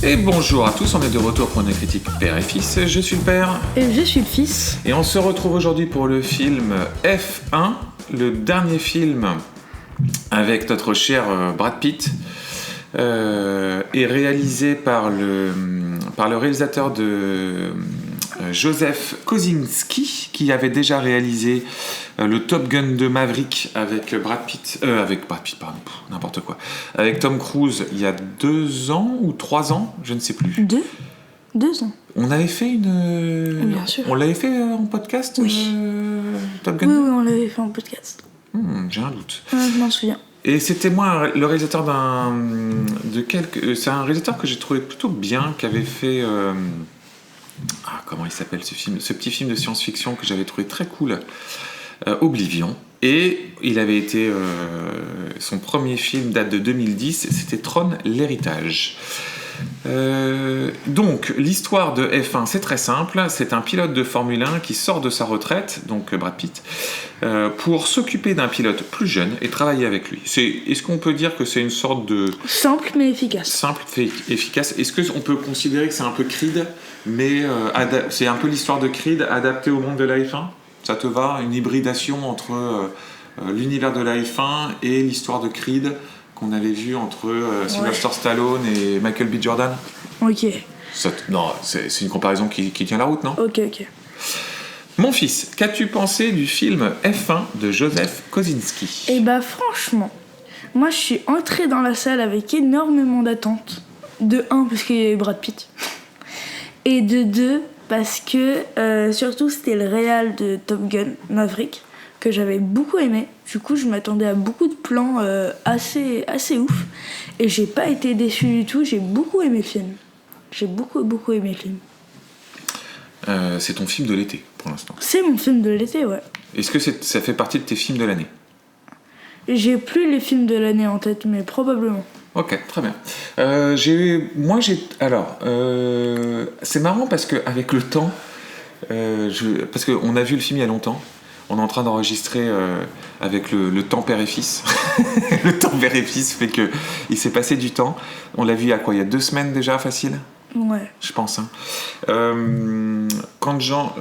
Et bonjour à tous, on est de retour pour une critique père et fils. Je suis le père. Et je suis le fils. Et on se retrouve aujourd'hui pour le film F1, le dernier film avec notre cher Brad Pitt, et réalisé par le réalisateur de Joseph Kosinski, qui avait déjà réalisé le Top Gun de Maverick avec avec Tom Cruise il y a 2 ans ou 3 ans, je ne sais plus. 2 ans. On avait fait Bien sûr. On l'avait fait en podcast. Oui. Top Gun. Oui, on l'avait fait en podcast. J'ai un doute. Je m'en souviens. Et c'était moi le réalisateur c'est un réalisateur que j'ai trouvé plutôt bien, qui avait fait comment il s'appelle ce film, ce petit film de science-fiction que j'avais trouvé très cool, Oblivion. Et il avait été son premier film date de 2010, c'était Tron l'héritage. Donc l'histoire de F1, c'est très simple, c'est un pilote de Formule 1 qui sort de sa retraite, donc Brad Pitt, pour s'occuper d'un pilote plus jeune et travailler avec lui. Est-ce qu'on peut dire que c'est une sorte de... Simple mais efficace. Simple et efficace. Est-ce qu'on peut considérer que c'est un peu Creed, mais c'est un peu l'histoire de Creed adaptée au monde de la F1 ? Ça te va ? Une hybridation entre l'univers de la F1 et l'histoire de Creed qu'on avait vu entre Sylvester Stallone et Michael B. Jordan. Ok. Non, c'est une comparaison qui tient la route, non ? Ok. Mon fils, qu'as-tu pensé du film F1 de Joseph Kosinski ? Et franchement, moi je suis entrée dans la salle avec énormément d'attentes. De 1, parce qu'il y avait Brad Pitt. Et de 2, parce que surtout c'était le réal de Top Gun Maverick, que j'avais beaucoup aimé. Du coup, je m'attendais à beaucoup de plans assez ouf. Et j'ai pas été déçue du tout. J'ai beaucoup aimé le film. J'ai beaucoup aimé le film. C'est ton film de l'été, pour l'instant. C'est mon film de l'été, ouais. Est-ce que ça fait partie de tes films de l'année ? J'ai plus les films de l'année en tête, mais probablement. Ok, très bien. C'est marrant parce qu'avec le temps, parce qu'on a vu le film il y a longtemps, on est en train d'enregistrer avec le temps père et fils. Le temps père et fils fait qu'il s'est passé du temps. On l'a vu il y a 2 semaines déjà, facile ? Ouais. Je pense. Quand Jean...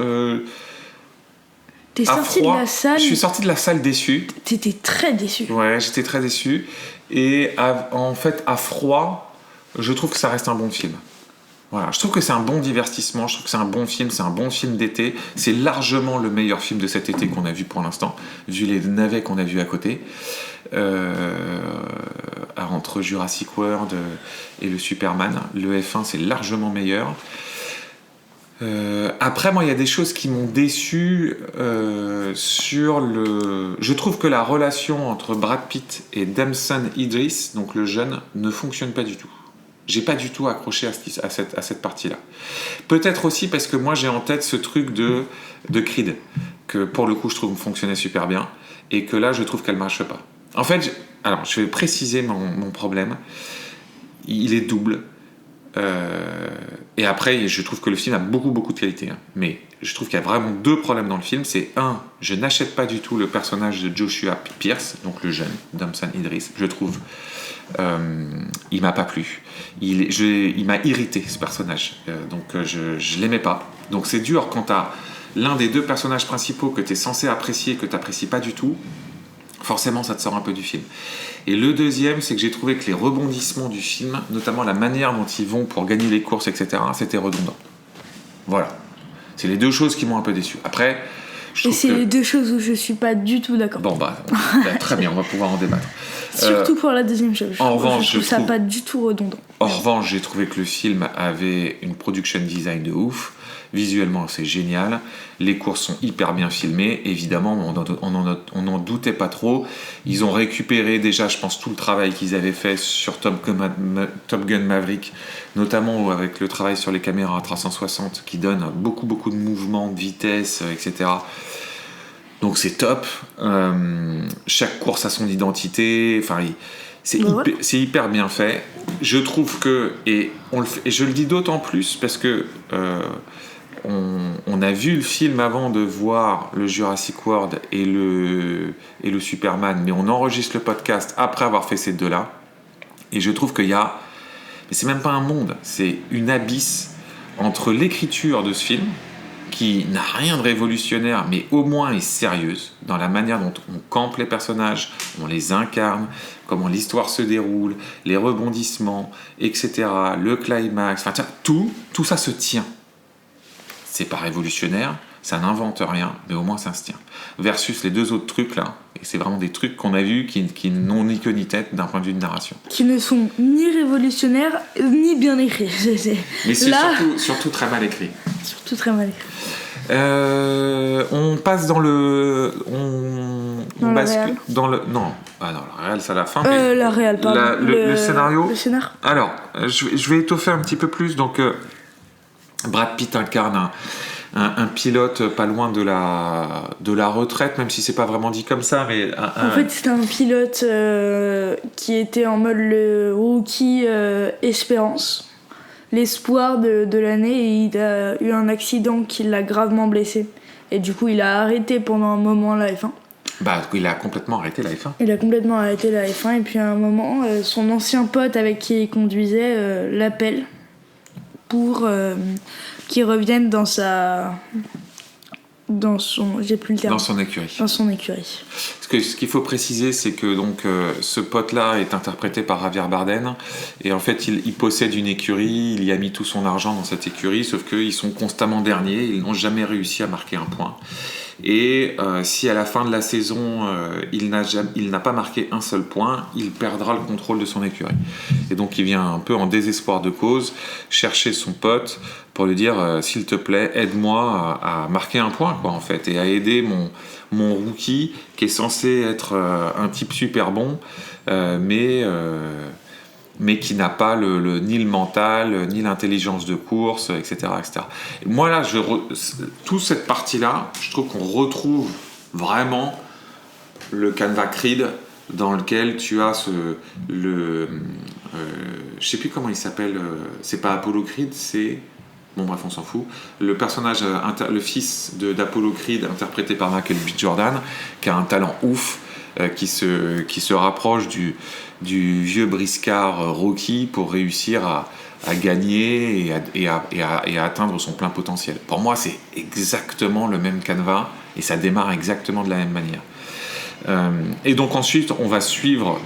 T'es sorti de la salle... Je suis sorti de la salle déçu. T'étais très déçu. Ouais, j'étais très déçu. Et en fait, à froid, je trouve que ça reste un bon film. Voilà, je trouve que c'est un bon divertissement, je trouve que c'est un bon film d'été. C'est largement le meilleur film de cet été qu'on a vu pour l'instant, vu les navets qu'on a vus à côté. Entre Jurassic World et le Superman, le F1 c'est largement meilleur. Après, moi, il y a des choses qui m'ont déçu Je trouve que la relation entre Brad Pitt et Damson Idris, donc le jeune, ne fonctionne pas du tout. J'ai pas du tout accroché à cette partie-là. Peut-être aussi parce que moi, j'ai en tête ce truc de Creed, que pour le coup, je trouve fonctionnait super bien, et que là, je trouve qu'elle marche pas. En fait, je vais préciser mon problème. Il est double. Et après, je trouve que le film a beaucoup de qualité, hein. Mais je trouve qu'il y a vraiment 2 problèmes dans le film. C'est 1, je n'achète pas du tout le personnage de Joshua Pierce, donc le jeune Damson Idris. Je trouve il m'a pas plu. Il m'a irrité, ce personnage. Donc je l'aimais pas. Donc c'est dur quand t'as l'un des 2 personnages principaux que t'es censé apprécier, que t'apprécies pas du tout. Forcément, ça te sort un peu du film. Et le deuxième, c'est que j'ai trouvé que les rebondissements du film, notamment la manière dont ils vont pour gagner les courses, etc., c'était redondant. Voilà. C'est les 2 choses qui m'ont un peu déçu. Après, les 2 choses où je suis pas du tout d'accord. Bon, très bien, on va pouvoir en débattre. Surtout pour la deuxième chose. En revanche, je trouve ça pas du tout redondant. En revanche, j'ai trouvé que le film avait une production design de ouf. Visuellement, c'est génial. Les courses sont hyper bien filmées. Évidemment, on n'en doutait pas trop. Ils ont récupéré déjà, je pense, tout le travail qu'ils avaient fait sur Top Gun Maverick, notamment avec le travail sur les caméras à 360 qui donne beaucoup de mouvements, de vitesse, etc. Donc c'est top. Chaque course a son identité. Enfin, c'est hyper bien fait. Je trouve que, et je le dis d'autant plus parce que on a vu le film avant de voir le Jurassic World et le Superman, mais on enregistre le podcast après avoir fait ces 2-là. Et je trouve qu'il y a mais c'est même pas un monde, c'est une abysse entre l'écriture de ce film, qui n'a rien de révolutionnaire, mais au moins est sérieuse, dans la manière dont on campe les personnages, on les incarne, comment l'histoire se déroule, les rebondissements, etc., le climax, enfin, tout ça se tient. C'est pas révolutionnaire, ça n'invente rien, mais au moins ça se tient. Versus les deux autres trucs là, et c'est vraiment des trucs qu'on a vus qui n'ont ni queue ni tête d'un point de vue de narration. Qui ne sont ni révolutionnaires, ni bien écrits. Mais c'est là... surtout très mal écrit. Surtout très mal écrit. On passe dans le... Dans le réel. Dans le... Non, ah non, le réel c'est à la fin. La réel, pardon. Le scénario. Le scénario. Alors, je vais étoffer un petit peu plus. Donc, Brad Pitt incarne un pilote pas loin de la retraite, même si c'est pas vraiment dit comme ça. Mais en fait, c'était un pilote qui était en mode le rookie espérance, l'espoir de l'année, et il a eu un accident qui l'a gravement blessé. Et du coup, il a arrêté pendant un moment la F1. Il a complètement arrêté la F1. Il a complètement arrêté la F1, et puis à un moment, son ancien pote avec qui il conduisait l'appelle pour qu'il revienne dans son écurie. Dans son écurie. Ce qu'il faut préciser, c'est que donc ce pote-là est interprété par Javier Bardem, et en fait il possède une écurie, il y a mis tout son argent dans cette écurie, sauf qu'ils sont constamment derniers, ils n'ont jamais réussi à marquer un point. Et si à la fin de la saison il n'a pas marqué un seul point, il perdra le contrôle de son écurie. Et donc il vient un peu en désespoir de cause chercher son pote pour lui dire s'il te plaît, aide-moi à marquer un point, quoi, en fait, et à aider mon rookie qui est censé être un type super bon, mais qui n'a pas ni le mental, ni l'intelligence de course, etc. etc. Et moi, là, toute cette partie-là, je trouve qu'on retrouve vraiment le canevas Creed dans lequel tu as je sais plus comment il s'appelle, c'est pas Apollo Creed, c'est... Bon bref, on s'en fout. Le personnage, le fils d'Apollo Creed, interprété par Michael B. Jordan, qui a un talent ouf, qui se rapproche du vieux briscard Rocky pour réussir à gagner et à atteindre son plein potentiel. Pour moi, c'est exactement le même canevas et ça démarre exactement de la même manière. Et donc ensuite, on va suivre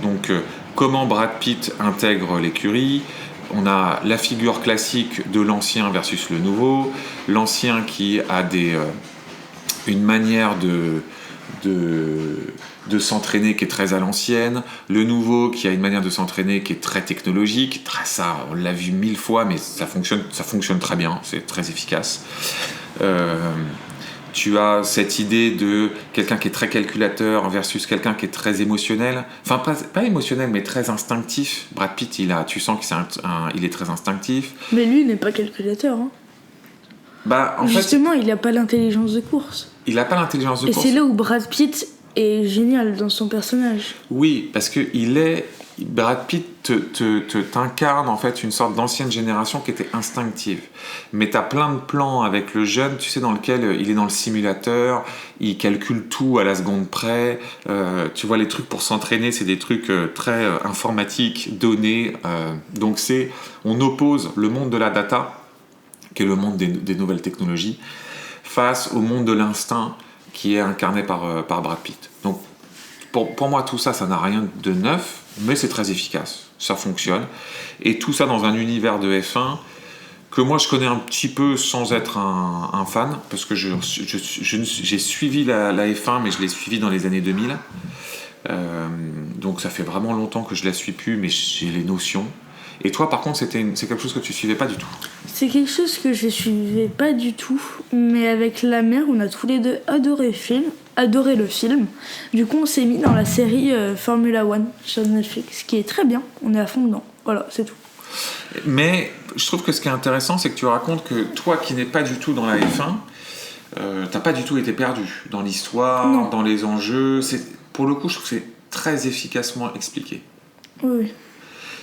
comment Brad Pitt intègre l'écurie. On a la figure classique de l'ancien versus le nouveau. L'ancien qui a une manière de s'entraîner qui est très à l'ancienne. Le nouveau qui a une manière de s'entraîner qui est très technologique. Ça, on l'a vu 1000 fois, mais ça fonctionne très bien. C'est très efficace. Tu as cette idée de quelqu'un qui est très calculateur versus quelqu'un qui est très émotionnel. Enfin, pas émotionnel, mais très instinctif. Brad Pitt, tu sens qu'il est très instinctif. Mais lui, il n'est pas calculateur. Hein. Justement, il n'a pas l'intelligence de course. Il n'a pas l'intelligence de course. Et c'est là où Brad Pitt est génial dans son personnage. Oui, parce que Brad Pitt t'incarne en fait une sorte d'ancienne génération qui était instinctive. Mais t'as plein de plans avec le jeune, tu sais, dans lequel il est dans le simulateur, il calcule tout à la seconde près. Tu vois, les trucs pour s'entraîner, c'est des trucs très informatiques, données. Donc on oppose le monde de la data, qui est le monde des nouvelles technologies, face au monde de l'instinct, qui est incarné par Brad Pitt. Donc, pour moi, tout ça, ça n'a rien de neuf, mais c'est très efficace. Ça fonctionne. Et tout ça dans un univers de F1 que moi, je connais un petit peu sans être un fan, parce que j'ai suivi la F1, mais je l'ai suivi dans les années 2000. Donc, ça fait vraiment longtemps que je la suis plus, mais j'ai les notions. Et toi, par contre, c'est quelque chose que tu suivais pas du tout. C'est quelque chose que je suivais pas du tout, mais avec la mère, on a tous les deux adoré le film. Du coup, on s'est mis dans la série Formula One sur Netflix, qui est très bien. On est à fond dedans. Voilà, c'est tout. Mais je trouve que ce qui est intéressant, c'est que tu racontes que toi, qui n'es pas du tout dans la F1, t'as pas du tout été perdu dans l'histoire, non. Dans les enjeux. Pour le coup, je trouve que c'est très efficacement expliqué. Oui.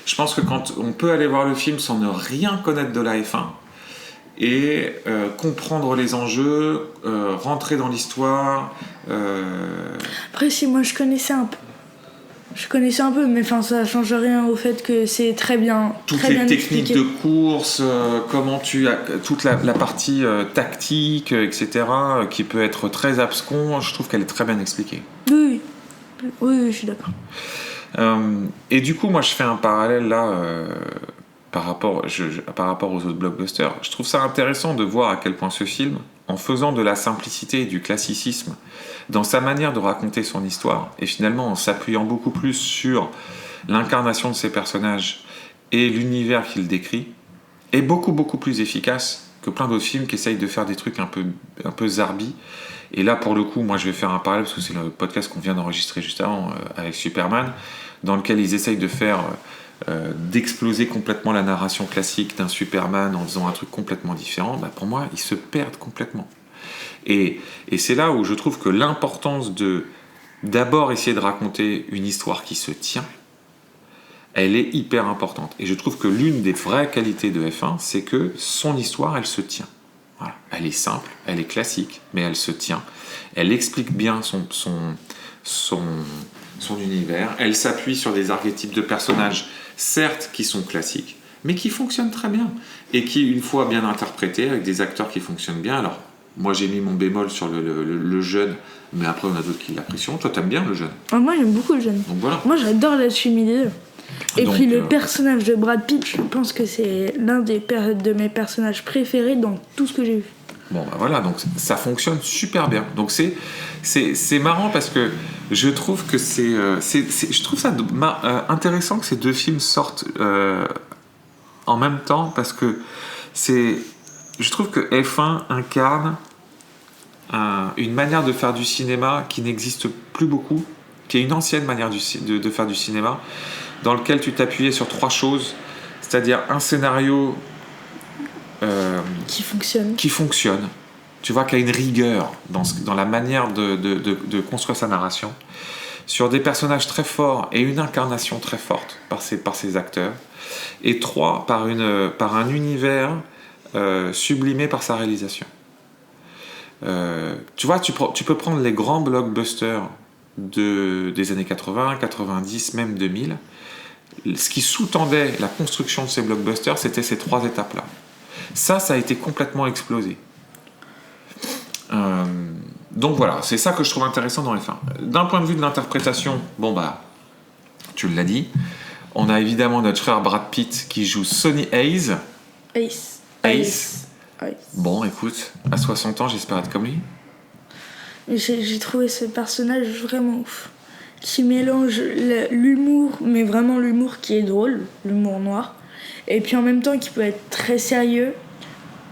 Je pense que quand on peut aller voir le film sans ne rien connaître de la F1 et comprendre les enjeux, rentrer dans l'histoire. Après, si moi je connaissais un peu. Je connaissais un peu, mais enfin, ça change rien au fait que c'est très bien. Toutes très les bien techniques expliqué. de course, comment tu as toute la partie tactique, etc., qui peut être très abscon, je trouve qu'elle est très bien expliquée. Oui, oui, je suis d'accord. Et du coup, moi, je fais un parallèle là par rapport aux autres blockbusters. Je trouve ça intéressant de voir à quel point ce film, en faisant de la simplicité et du classicisme dans sa manière de raconter son histoire, et finalement en s'appuyant beaucoup plus sur l'incarnation de ses personnages et l'univers qu'il décrit, est beaucoup beaucoup plus efficace que plein d'autres films qui essayent de faire des trucs un peu zarbi. Et là, pour le coup, moi je vais faire un parallèle parce que c'est le podcast qu'on vient d'enregistrer juste avant avec Superman, dans lequel ils essayent de faire d'exploser complètement la narration classique d'un Superman en faisant un truc complètement différent. Bah, pour moi, ils se perdent complètement. Et c'est là où je trouve que l'importance de d'abord essayer de raconter une histoire qui se tient, elle est hyper importante. Et je trouve que l'une des vraies qualités de F1, c'est que son histoire, elle se tient. Voilà. Elle est simple, elle est classique, mais elle se tient. Elle explique bien son univers. Elle s'appuie sur des archétypes de personnages, certes, qui sont classiques, mais qui fonctionnent très bien. Et qui, une fois bien interprétés, avec des acteurs qui fonctionnent bien, alors moi j'ai mis mon bémol sur le jeune, mais après on a d'autres qui l'apprécient. Toi t'aimes bien le jeune. Ah, moi j'aime beaucoup le jeune. Donc voilà. Moi j'adore la chimie des deux. Et Donc, puis le personnage de Brad Pitt, je pense que c'est l'un de mes personnages préférés dans tout ce que j'ai vu. Bon bah voilà, donc ça fonctionne super bien. Donc c'est marrant parce que je trouve que je trouve ça intéressant que ces deux films sortent en même temps parce que je trouve que F1 incarne une manière de faire du cinéma qui n'existe plus beaucoup, qui est une ancienne manière de faire du cinéma, dans lequel tu t'appuyais sur trois choses, c'est-à-dire un scénario qui fonctionne, tu vois, qui a une rigueur dans la manière de construire sa narration, sur des personnages très forts et une incarnation très forte par ces acteurs, et trois, par un univers sublimé par sa réalisation. Tu vois, tu peux prendre les grands blockbusters des années 80, 90, même 2000. Ce qui sous-tendait la construction de ces blockbusters, c'était ces trois étapes-là. Ça a été complètement explosé. Donc voilà, c'est ça que je trouve intéressant dans F1. D'un point de vue de l'interprétation, bon bah, tu l'as dit, on a évidemment notre frère Brad Pitt qui joue Sonny Hayes. Ace. Bon, écoute, à 60 ans, j'espère être comme lui. J'ai trouvé ce personnage vraiment ouf. Qui mélange l'humour, mais vraiment l'humour qui est drôle, l'humour noir, et puis en même temps qui peut être très sérieux,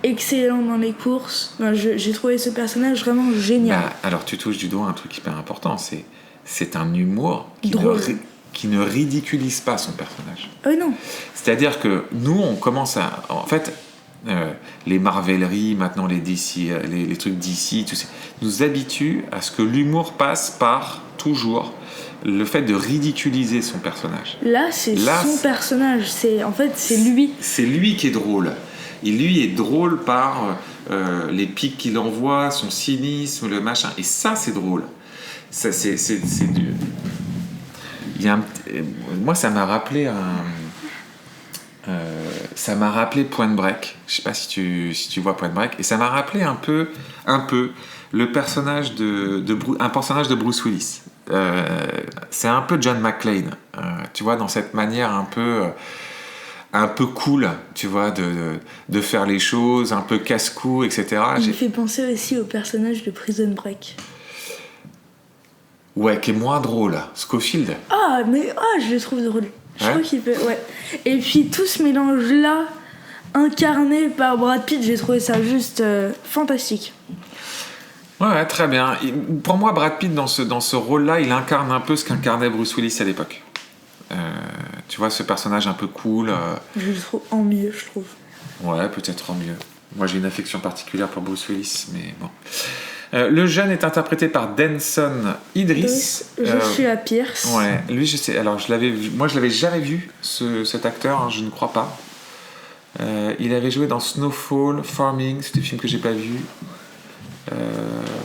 excellent dans les courses. Ben, j'ai trouvé ce personnage vraiment génial. Bah, alors tu touches du doigt un truc hyper important, c'est un humour qui ne ridiculise pas son personnage. Non. C'est-à-dire que nous, on commence à... En fait, les Marveleries, maintenant les DC, les trucs DC, tout ça, nous habituent à ce que l'humour passe par, toujours, le fait de ridiculiser son personnage. Là, c'est son personnage. En fait, c'est lui. C'est lui qui est drôle. Et lui est drôle par les pics qu'il envoie, son cynisme, le machin. Et ça, c'est drôle. Ça, c'est du... Moi, ça m'a rappelé ça m'a rappelé Point Break. Je sais pas si tu vois Point Break. Et ça m'a rappelé un peu le personnage un personnage de Bruce Willis. C'est un peu John McClane. Tu vois, dans cette manière un peu cool, tu vois, de faire les choses, un peu casse-cou, etc. Il me fait penser aussi au personnage de Prison Break. Ouais, qui est moins drôle. Scofield. Je le trouve drôle. Je trouve qu'il peut... Ouais. Et puis tout ce mélange-là, incarné par Brad Pitt, j'ai trouvé ça juste fantastique. Ouais, très bien. Pour moi, Brad Pitt, dans ce rôle-là, il incarne un peu ce qu'incarnait Bruce Willis à l'époque. Tu vois, ce personnage un peu cool. Je le trouve en mieux, je trouve. Ouais, peut-être en mieux. Moi, j'ai une affection particulière pour Bruce Willis, mais bon. Le jeune est interprété par Denson Idris. Joshua Pierce. Ouais, lui, je sais. Alors, je l'avais jamais vu, cet acteur, hein, je ne crois pas. Il avait joué dans Snowfall, Farming, c'est un film que j'ai pas vu.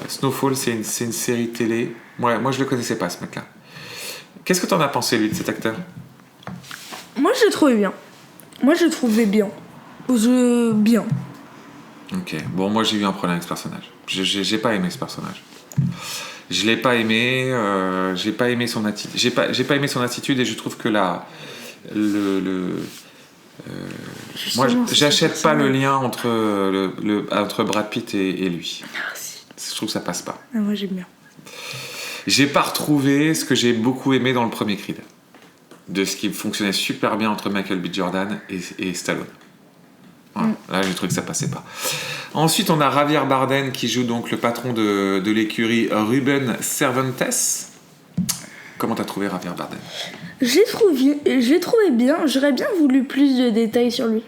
Snowfall, c'est une série télé. Moi, je le connaissais pas, ce mec-là. Qu'est-ce que t'en as pensé, lui, de cet acteur? Moi, je l'ai trouvé bien. Moi, je le trouvais bien. Bien. Ok. Bon, moi, j'ai eu un problème avec ce personnage. J'ai pas aimé ce personnage. Je l'ai pas aimé. J'ai pas aimé son attitude. J'ai pas aimé son attitude et je trouve que moi, j'achète pas le lien entre Brad Pitt et lui. Ah, si. Je trouve que ça passe pas. Ah, moi, j'aime bien. J'ai pas retrouvé ce que j'ai beaucoup aimé dans le premier Creed. De ce qui fonctionnait super bien entre Michael B. Jordan et Stallone. Voilà. Là, j'ai trouvé que ça passait pas. Ensuite, on a Javier Bardem qui joue donc le patron de l'écurie Ruben Cervantes. Comment t'as trouvé Javier Bardem? Je l'ai trouvé bien. J'aurais bien voulu plus de détails sur lui.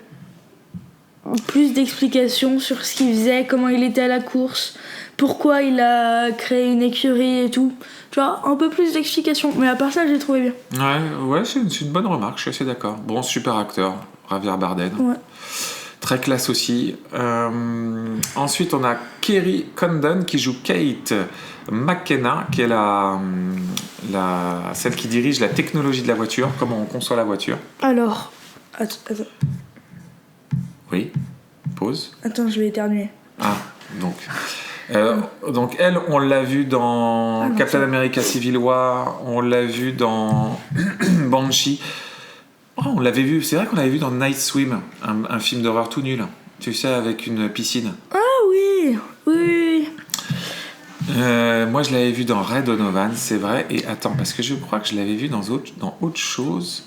Plus d'explications sur ce qu'il faisait, comment il était à la course, pourquoi il a créé une écurie et tout. Tu vois, un peu plus d'explications. Mais à part ça, j'ai trouvé bien. Ouais, c'est une bonne remarque, je suis assez d'accord. Bon, super acteur, Javier Bardem. Ouais. Très classe aussi. Ensuite, on a Kerry Condon qui joue Kate McKenna, qui est celle qui dirige la technologie de la voiture, comment on conçoit la voiture. Alors, attends, Oui, pause. je vais éternuer. Ah, donc elle, on l'a vu dans Captain America Civil War, on l'a vu dans Banshee. Oh, on l'avait vu, c'est vrai qu'on l'avait vu dans Night Swim, un film d'horreur tout nul, tu sais, avec une piscine. Ah oui. Moi, je l'avais vu dans Ray Donovan, c'est vrai. Et attends, parce que je crois que je l'avais vu dans autre chose.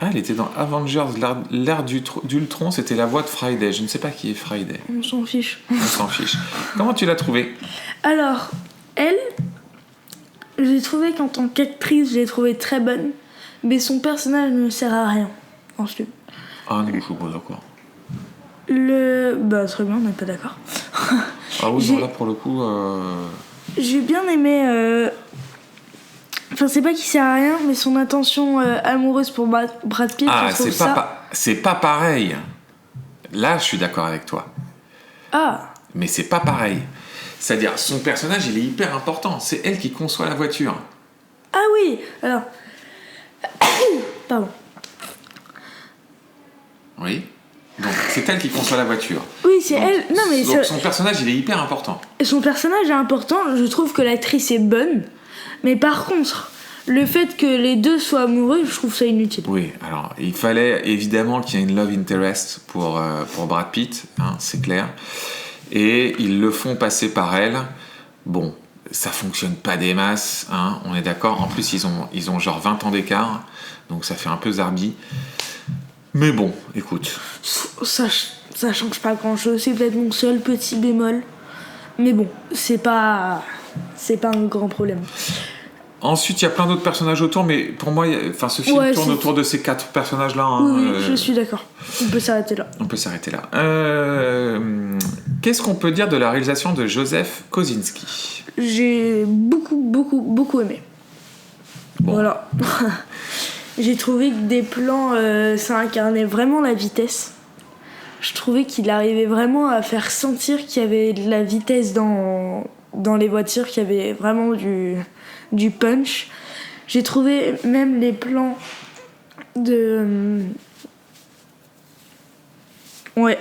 Elle était dans Avengers, l'ère d'Ultron, c'était la voix de Friday. Je ne sais pas qui est Friday. On s'en fiche. On s'en fiche. Comment tu l'as trouvée? Alors, elle, j'ai trouvé qu'en tant qu'actrice, je l'ai trouvée très bonne, mais son personnage ne sert à rien en ce film. Ah non, je suis pas d'accord. Bah, très bien, on n'est pas d'accord. Ah oui, non, là pour le coup. J'ai bien aimé. Enfin, c'est pas qu'il sert à rien, mais son intention amoureuse pour Brad Pitt, Ah, je trouve c'est pas pareil. Là, je suis d'accord avec toi. Ah. Mais c'est pas pareil. C'est-à-dire, son personnage, il est hyper important. C'est elle qui conçoit la voiture. Ah oui. Alors. Pardon. Oui. Donc, c'est elle qui conçoit la voiture. Oui, c'est elle. Non, mais donc, son personnage, il est hyper important. Son personnage est important. Je trouve que l'actrice est bonne. Mais par contre, le fait que les deux soient amoureux, je trouve ça inutile. Oui, alors, il fallait évidemment qu'il y ait une love interest pour Brad Pitt, hein, c'est clair. Et ils le font passer par elle. Bon, ça fonctionne pas des masses, hein, on est d'accord. En plus, ils ont genre 20 ans d'écart. Donc, ça fait un peu zarbi. Mais bon, écoute. Ça change pas grand chose, c'est peut-être mon seul petit bémol. Mais bon, c'est pas un grand problème. Ensuite, il y a plein d'autres personnages autour, mais pour moi, ce film tourne autour de ces 4 personnages-là. Hein, oui, je suis d'accord. On peut s'arrêter là. Qu'est-ce qu'on peut dire de la réalisation de Joseph Kosinski? J'ai beaucoup aimé. Bon. Voilà. J'ai trouvé que des plans, ça incarnait vraiment la vitesse. Je trouvais qu'il arrivait vraiment à faire sentir qu'il y avait de la vitesse dans les voitures, qu'il y avait vraiment du punch. J'ai trouvé même les plans de... Ouais.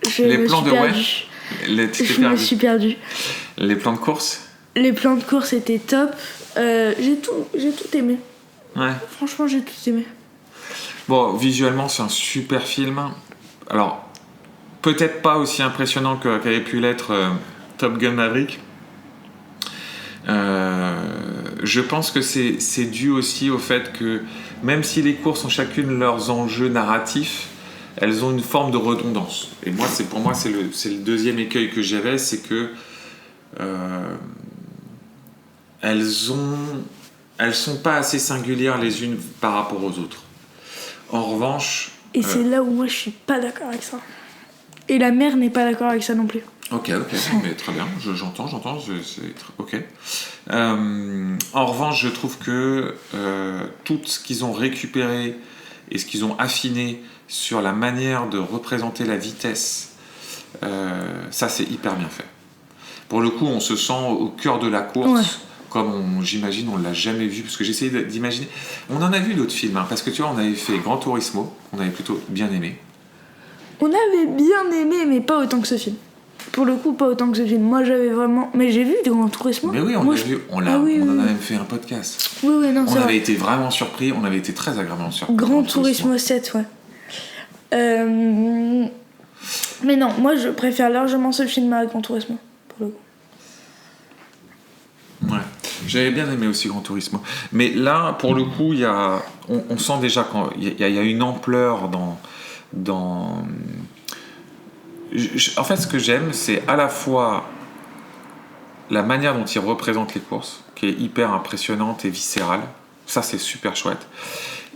Je me suis perdue. Les plans de course? Les plans de course étaient top. J'ai tout aimé. Ouais. Franchement, j'ai tout aimé. Bon, visuellement, c'est un super film. Alors, peut-être pas aussi impressionnant qu'avait pu l'être Top Gun Maverick. Je pense que c'est dû aussi au fait que même si les courses ont chacune leurs enjeux narratifs, elles ont une forme de redondance. Et moi, pour moi, c'est le deuxième écueil que j'avais, c'est que elles sont pas assez singulières les unes par rapport aux autres. En revanche... Et c'est là où moi je suis pas d'accord avec ça. Et la mère n'est pas d'accord avec ça non plus. Ok, mais très bien, j'entends, ok. En revanche, je trouve que tout ce qu'ils ont récupéré et ce qu'ils ont affiné sur la manière de représenter la vitesse, ça c'est hyper bien fait. Pour le coup, on se sent au cœur de la course, j'imagine, on l'a jamais vu, parce que j'essayais d'imaginer. On en a vu d'autres films, hein, parce que tu vois, on avait fait Gran Turismo, on avait plutôt bien aimé. On avait bien aimé, mais pas autant que ce film. Pour le coup, pas autant que ce film. Moi, j'avais vraiment... Mais j'ai vu du Gran Turismo. Mais oui, on l'a vu, on en a même fait un podcast. Oui, non, on avait été vraiment surpris, on avait été très agréablement surpris. Gran Turismo 7, ouais. Mais non, moi, je préfère largement ce film à Gran Turismo, pour le coup. Ouais, j'avais bien aimé aussi Gran Turismo. Mais là, pour le coup, on sent déjà qu'il y a une ampleur dans... En fait, ce que j'aime, c'est à la fois la manière dont il représente les courses, qui est hyper impressionnante et viscérale. Ça, c'est super chouette.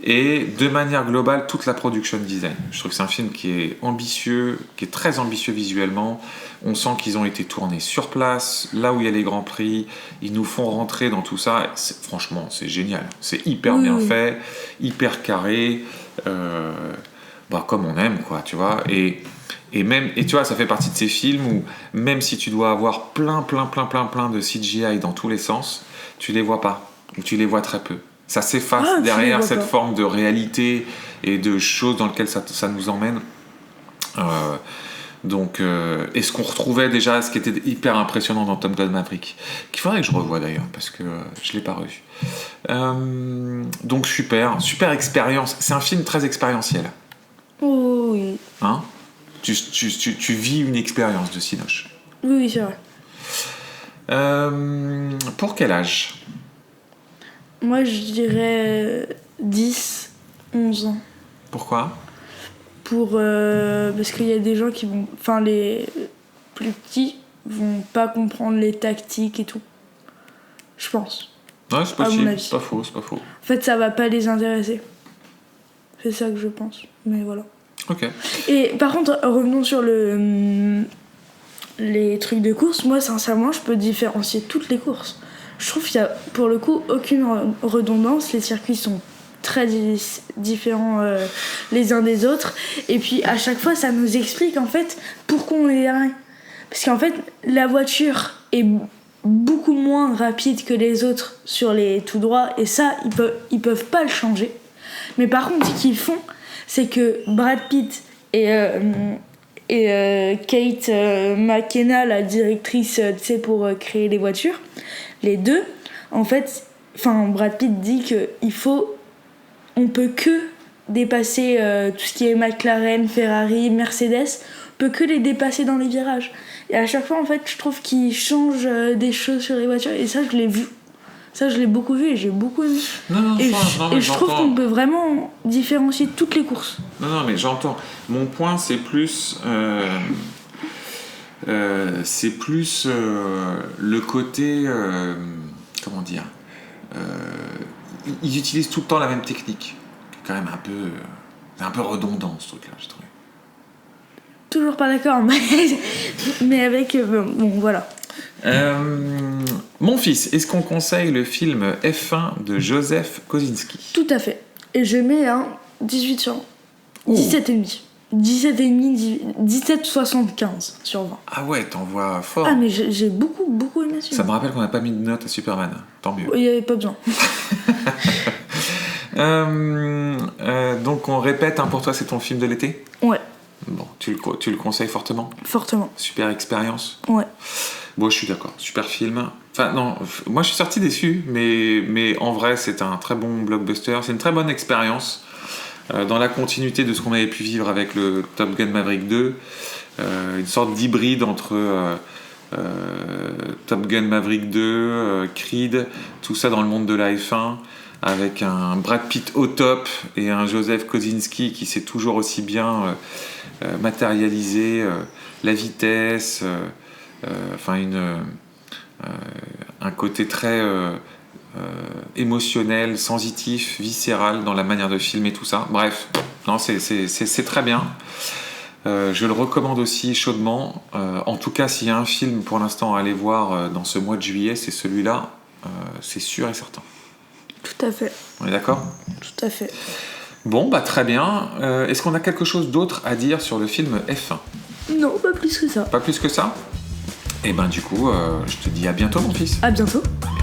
Et de manière globale, toute la production design. Je trouve que c'est un film qui est ambitieux, qui est très ambitieux visuellement. On sent qu'ils ont été tournés sur place, là où il y a les grands prix. Ils nous font rentrer dans tout ça. Franchement, c'est génial. C'est hyper bien fait, hyper carré, comme on aime, quoi, tu vois. Et tu vois, ça fait partie de ces films où même si tu dois avoir plein de CGI dans tous les sens, tu les vois pas, ou tu les vois très peu. Ça s'efface derrière cette forme de réalité et de choses dans lesquelles ça nous emmène. Et ce qu'on retrouvait déjà, ce qui était hyper impressionnant dans Top Gun Maverick, qu'il faudrait que je revoie d'ailleurs, parce que je ne l'ai pas revu. Donc super expérience. C'est un film très expérientiel. Oh oui. Hein ? Tu vis une expérience de Cinoche. Oui, c'est vrai. Pour quel âge ? Moi, je dirais 10, 11 ans. Pourquoi ? Parce qu'il y a des gens qui vont... Enfin, les plus petits vont pas comprendre les tactiques et tout. Je pense. Ouais, c'est possible. C'est pas faux. En fait, ça va pas les intéresser. C'est ça que je pense. Mais voilà. Ok. Et par contre, revenons sur les trucs de course. Moi, sincèrement, je peux différencier toutes les courses. Je trouve qu'il y a, pour le coup, aucune redondance. Les circuits sont très différents les uns des autres. Et puis, à chaque fois, ça nous explique, en fait, pourquoi on est là. Parce qu'en fait, la voiture est beaucoup moins rapide que les autres sur les tout droits. Et ça, ils peuvent pas le changer. Mais par contre, ce qu'ils font, c'est que Brad Pitt et Kate McKenna, la directrice pour créer les voitures, les deux, en fait, Brad Pitt dit on peut que dépasser tout ce qui est McLaren, Ferrari, Mercedes, on peut que les dépasser dans les virages. Et à chaque fois, en fait, je trouve qu'ils changent des choses sur les voitures, et ça, je l'ai vu. Ça, je l'ai beaucoup vu et j'ai beaucoup aimé. Je trouve qu'on peut vraiment différencier toutes les courses. Non, mais j'entends. Mon point, c'est plus... le côté... comment dire ils utilisent tout le temps la même technique. C'est quand même un peu redondant, ce truc-là, j'ai trouvé. Toujours pas d'accord, mais avec... bon, voilà. Mon fils, est-ce qu'on conseille le film F1 de Joseph Kosinski ? Tout à fait. Et je mets un 18 sur 20. 17,5. 17,75 sur 20. Ah ouais, t'en vois fort. Ah mais j'ai beaucoup aimé celui-là. Ça me rappelle qu'on n'a pas mis de note à Superman. Tant mieux. Il n'y avait pas besoin. Donc on répète, pour toi c'est ton film de l'été ? Ouais. Bon, tu le conseilles fortement ? Fortement. Super expérience ? Ouais. Bon, je suis d'accord. Super film. Enfin, non, moi je suis sorti déçu, mais en vrai, c'est un très bon blockbuster. C'est une très bonne expérience dans la continuité de ce qu'on avait pu vivre avec le Top Gun Maverick 2. Une sorte d'hybride entre Top Gun Maverick 2, Creed, tout ça dans le monde de la F1, avec un Brad Pitt au top et un Joseph Kosinski qui sait toujours aussi bien matérialiser la vitesse. Un côté très émotionnel, sensitif, viscéral dans la manière de filmer tout ça. Bref, non, c'est très bien. Je le recommande aussi chaudement. En tout cas, s'il y a un film pour l'instant à aller voir dans ce mois de juillet, c'est celui-là. C'est sûr et certain. Tout à fait. On est d'accord ? Tout à fait. Bon, très bien. Est-ce qu'on a quelque chose d'autre à dire sur le film F1 ? Non, pas plus que ça. Pas plus que ça ? Et du coup, je te dis à bientôt, mon fils. À bientôt. À bientôt.